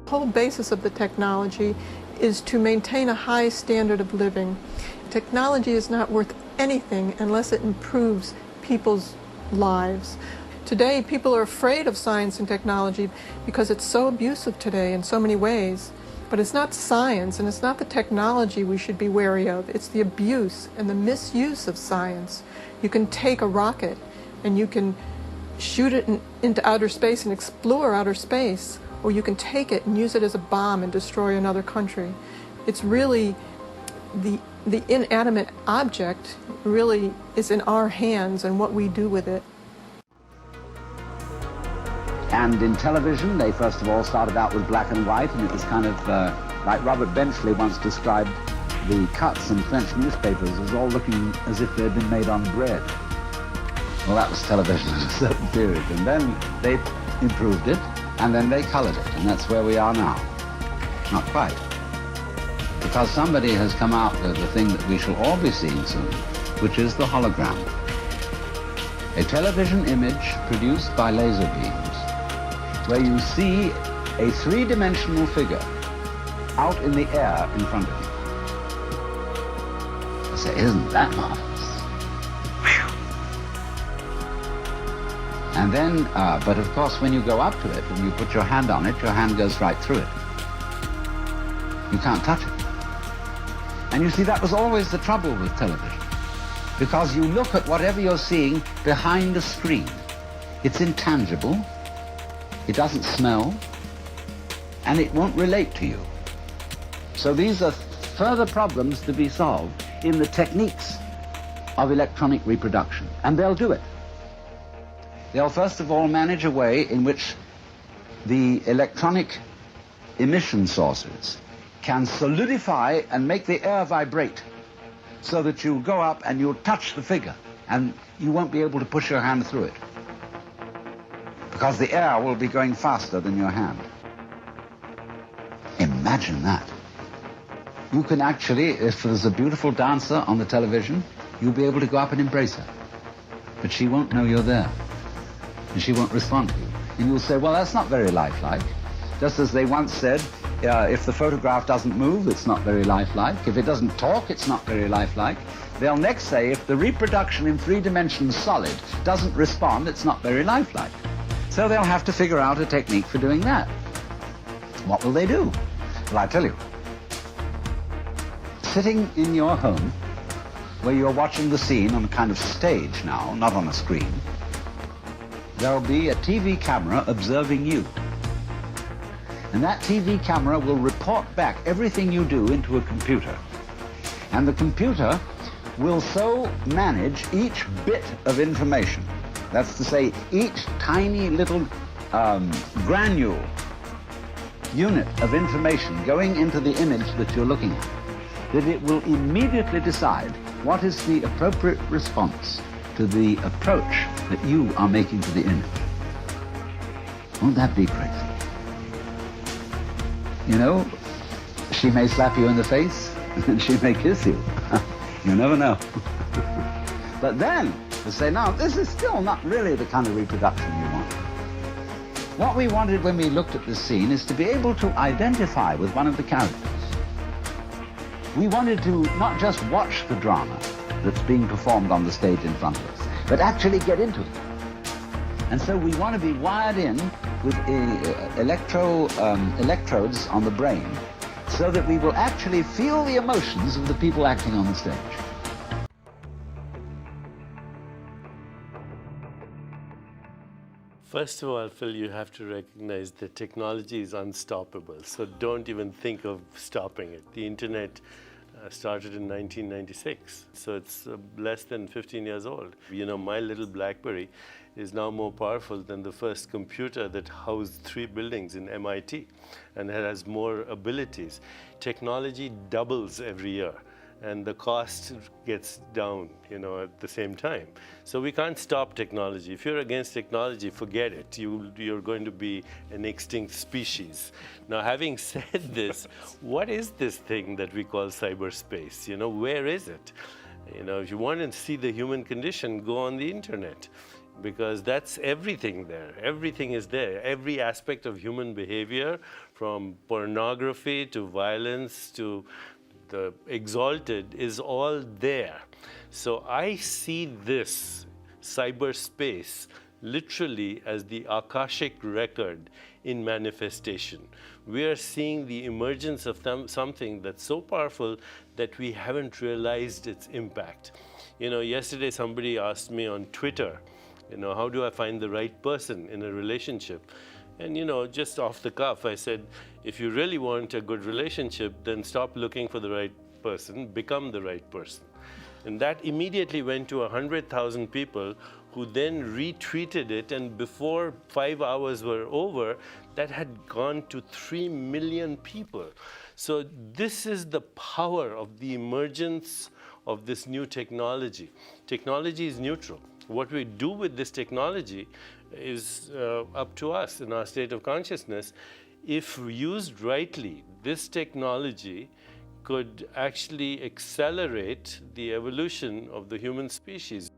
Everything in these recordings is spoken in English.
The whole basis of the technology is to maintain a high standard of living. Technology is not worth anything unless it improves people's lives. Today, people are afraid of science and technology because it's so abusive today in so many ways. But it's not science and it's not the technology we should be wary of. It's the abuse and the misuse of science. You can take a rocket and you can shoot it into outer space and explore outer space, or you can take it and use it as a bomb and destroy another country. It's really the inanimate object really is in our hands and what we do with it. And in television, they first of all started out with black and white, and it was kind of like Robert Benchley once described the cuts in French newspapers as all looking as if they'd been made on bread. Well, that was television at a certain period, and then they improved it, and then they colored it, and that's where we are now. Not quite. Because somebody has come out with the thing that we shall all be seeing soon, which is the hologram. A television image produced by laser beams, where you see a three-dimensional figure out in the air in front of you. I say, isn't that marvelous? And then, but of course, when you go up to it and you put your hand on it, your hand goes right through it. You can't touch it. And you see, that was always the trouble with television, because you look at whatever you're seeing behind a screen. It's intangible. It doesn't smell, and it won't relate to you. So these are further problems to be solved in the techniques of electronic reproduction, and they'll do it. They'll first of all manage a way in which the electronic emission sources can solidify and make the air vibrate so that you'll go up and you'll touch the figure, and you won't be able to push your hand through it, because the air will be going faster than your hand. Imagine that. You can actually, if there's a beautiful dancer on the television, you'll be able to go up and embrace her. But she won't know you're there, and she won't respond to you. And you'll say, well, that's not very lifelike. Just as they once said, if the photograph doesn't move, it's not very lifelike. If it doesn't talk, it's not very lifelike. They'll next say, if the reproduction in 3 dimensions solid doesn't respond, it's not very lifelike. So they'll have to figure out a technique for doing that. What will they do? Well, I tell you. Sitting in your home, where you're watching the scene on a kind of stage now, not on a screen, there'll be a TV camera observing you. And that TV camera will report back everything you do into a computer. And the computer will so manage each bit of information, that's to say, each tiny little granule unit of information going into the image that you're looking at, that it will immediately decide what is the appropriate response to the approach that you are making to the image. Won't that be crazy? You know, she may slap you in the face and she may kiss you. You never know. But then, to say, now, this is still not really the kind of reproduction you want. What we wanted when we looked at this scene is to be able to identify with one of the characters. We wanted to not just watch the drama that's being performed on the stage in front of us, but actually get into it. And so we want to be wired in with electrodes on the brain so that we will actually feel the emotions of the people acting on the stage. First of all, Phil, you have to recognize that technology is unstoppable, so don't even think of stopping it. The internet started in 1996, so it's less than 15 years old. You know, my little BlackBerry is now more powerful than the first computer that housed 3 buildings in MIT, and it has more abilities. Technology doubles every year, and the cost gets down, you know, at the same time. So we can't stop technology. If you're against technology, forget it. You're going to be an extinct species. Now, having said this, what is this thing that we call cyberspace? You know, where is it? You know, if you want to see the human condition, go on the internet, because that's everything there. Everything is there. Every aspect of human behavior, from pornography to violence to the exalted, is all there. So I see this cyberspace literally as the Akashic record in manifestation. We are seeing the emergence of something that's so powerful that we haven't realized its impact. You know, yesterday somebody asked me on Twitter, you know, how do I find the right person in a relationship? And, you know, just off the cuff, I said, if you really want a good relationship, then stop looking for the right person, become the right person. And that immediately went to 100,000 people who then retweeted it, and before 5 hours were over, that had gone to 3 million people. So this is the power of the emergence of this new technology. Technology is neutral. What we do with this technology is up to us in our state of consciousness. If used rightly, this technology could actually accelerate the evolution of the human species.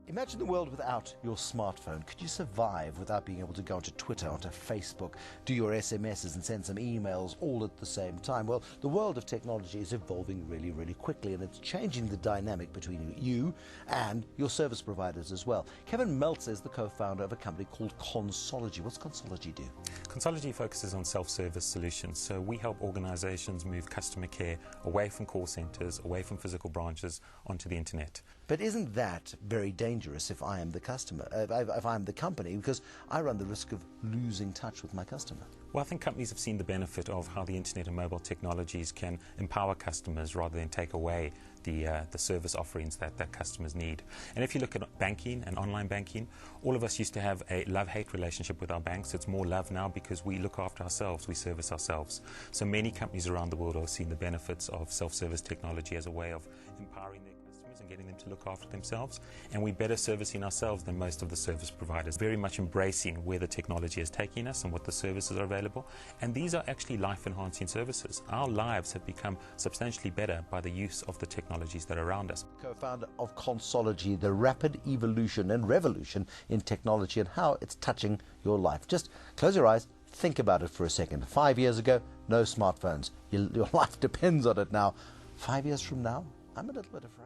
Imagine the world without your smartphone. Could you survive without being able to go onto Twitter, onto Facebook, do your SMSs and send some emails all at the same time? Well, the world of technology is evolving really, really quickly, and it's changing the dynamic between you and your service providers as well. Kevin Meltzer is the co-founder of a company called Consology. What's Consology do? Consology focuses on self-service solutions. So we help organizations move customer care away from call centers, away from physical branches, onto the internet. But isn't that very dangerous if I am the customer, if I'm the company, because I run the risk of losing touch with my customer? Well, I think companies have seen the benefit of how the internet and mobile technologies can empower customers rather than take away the service offerings that customers need. And if you look at banking and online banking, all of us used to have a love-hate relationship with our banks. It's more love now because we look after ourselves, we service ourselves. So many companies around the world are seeing the benefits of self-service technology as a way of empowering their customers and getting them to look after themselves. And we're better servicing ourselves than most of the service providers. Very much embracing where the technology is taking us and what the services are available. And these are actually life-enhancing services. Our lives have become substantially better by the use of the technologies that are around us. Co-founder of Consology, the rapid evolution and revolution in technology and how it's touching your life. Just close your eyes, think about it for a second. 5 years ago, no smartphones. Your life depends on it now. 5 years from now, I'm a little bit afraid.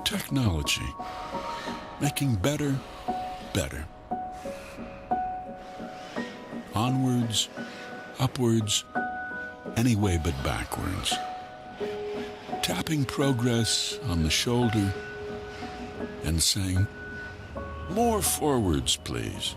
Technology, making better, better. Onwards, upwards, any way but backwards. Tapping progress on the shoulder and saying, more forwards, please.